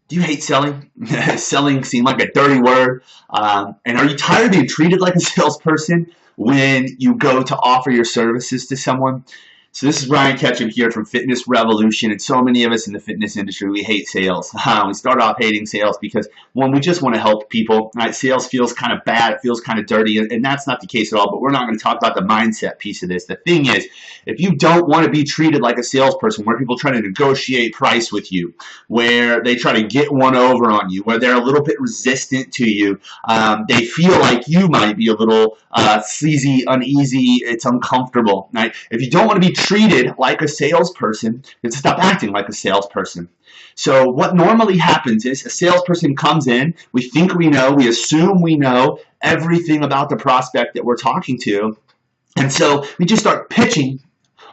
Do you hate selling? Selling seems like a dirty word. And are you tired of being treated like a salesperson when you go to offer your services to someone? So this is Ryan Ketchum here from Fitness Revolution, and so many of us in the fitness industry, we hate sales. We start off hating sales because, one, we just want to help people. Right? Sales feels kind of bad, it feels kind of dirty, and that's not the case at all, but we're not going to talk about the mindset piece of this. The thing is, if you don't want to be treated like a salesperson, where people try to negotiate price with you, where they try to get one over on you, where they're a little bit resistant to you, they feel like you might be a little sleazy, uneasy, it's uncomfortable. Right? If you don't want to be treated like a salesperson, you have to stop acting like a salesperson. So what normally happens is a salesperson comes in, we think we know, we assume we know everything about the prospect that we're talking to, and so we just start pitching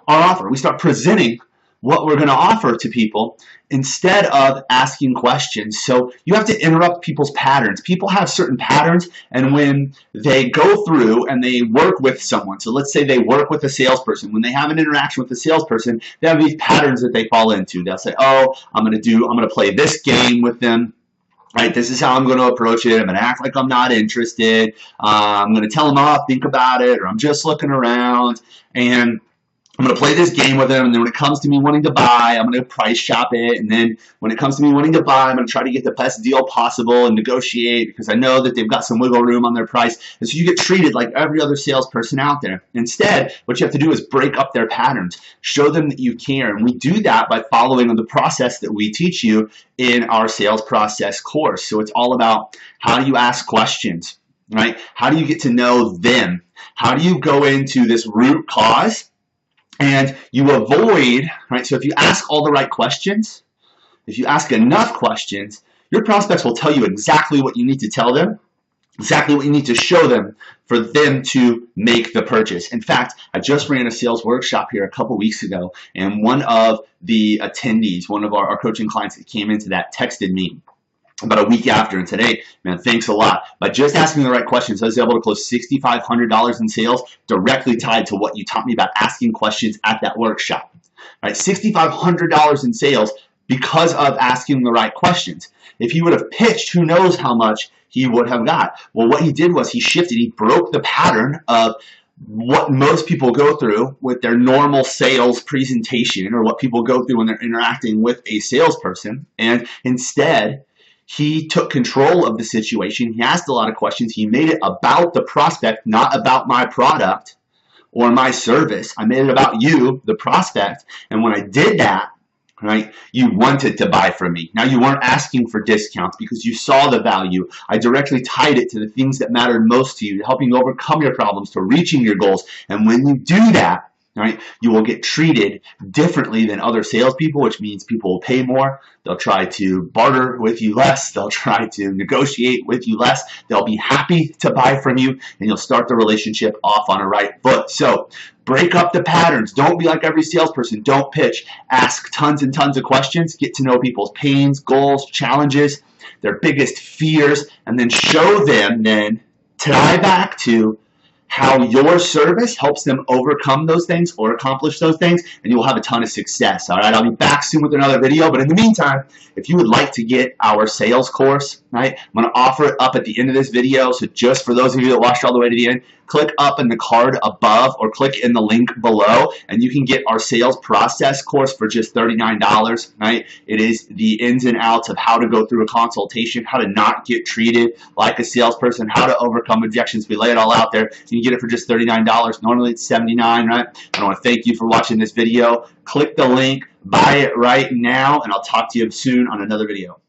our offer. We start presenting what we're going to offer to people instead of asking questions. So you have to interrupt people's patterns. People have certain patterns, and when they go through and they work with someone, so let's say they work with a salesperson, when they have an interaction with a salesperson, they have these patterns that they fall into. They'll say, oh, I'm going to play this game with them. Right, this is how I'm going to approach it. I'm going to act like I'm not interested. I'm going to tell them, oh, think about it, or I'm just looking around, and I'm going to play this game with them, and then when it comes to me wanting to buy, I'm going to price shop it, and then when it comes to me wanting to buy, I'm going to try to get the best deal possible and negotiate because I know that they've got some wiggle room on their price, and so you get treated like every other salesperson out there. Instead, what you have to do is break up their patterns, show them that you care, and we do that by following the process that we teach you in our sales process course. So it's all about how do you ask questions, right? How do you get to know them? How do you go into this root cause? And you avoid, right? So if you ask all the right questions, if you ask enough questions, your prospects will tell you exactly what you need to tell them, exactly what you need to show them for them to make the purchase. In fact, I just ran a sales workshop here a couple weeks ago, and one of the attendees, one of our coaching clients that came into that, texted me about a week after and said, hey, man, thanks a lot. By just asking the right questions, I was able to close $6,500 in sales directly tied to what you taught me about asking questions at that workshop. Right? $6,500 in sales because of asking the right questions. If he would have pitched, who knows how much he would have got. Well, what he did was he shifted. He broke the pattern of what most people go through with their normal sales presentation, or what people go through when they're interacting with a salesperson, and instead, he took control of the situation. He asked a lot of questions. He made it about the prospect, not about my product or my service. I made it about you, the prospect. And when I did that, right, you wanted to buy from me. Now you weren't asking for discounts because you saw the value. I directly tied it to the things that mattered most to you, helping you overcome your problems, to reaching your goals. And when you do that, right, you will get treated differently than other salespeople, which means people will pay more. They'll try to barter with you less. They'll try to negotiate with you less. They'll be happy to buy from you, and you'll start the relationship off on a right foot. So break up the patterns. Don't be like every salesperson. Don't pitch. Ask tons and tons of questions. Get to know people's pains, goals, challenges, their biggest fears, and then show them, then tie back to how your service helps them overcome those things or accomplish those things, and you will have a ton of success. All right, I'll be back soon with another video, but in the meantime, if you would like to get our sales course, right, I'm going to offer it up at the end of this video. So just for those of you that watched all the way to the end, click up in the card above or click in the link below, and you can get our sales process course for just $39, right? It is the ins and outs of how to go through a consultation, how to not get treated like a salesperson, how to overcome objections. We lay it all out there. You can get it for just $39. Normally it's $79, right? I want to thank you for watching this video. Click the link, buy it right now, and I'll talk to you soon on another video.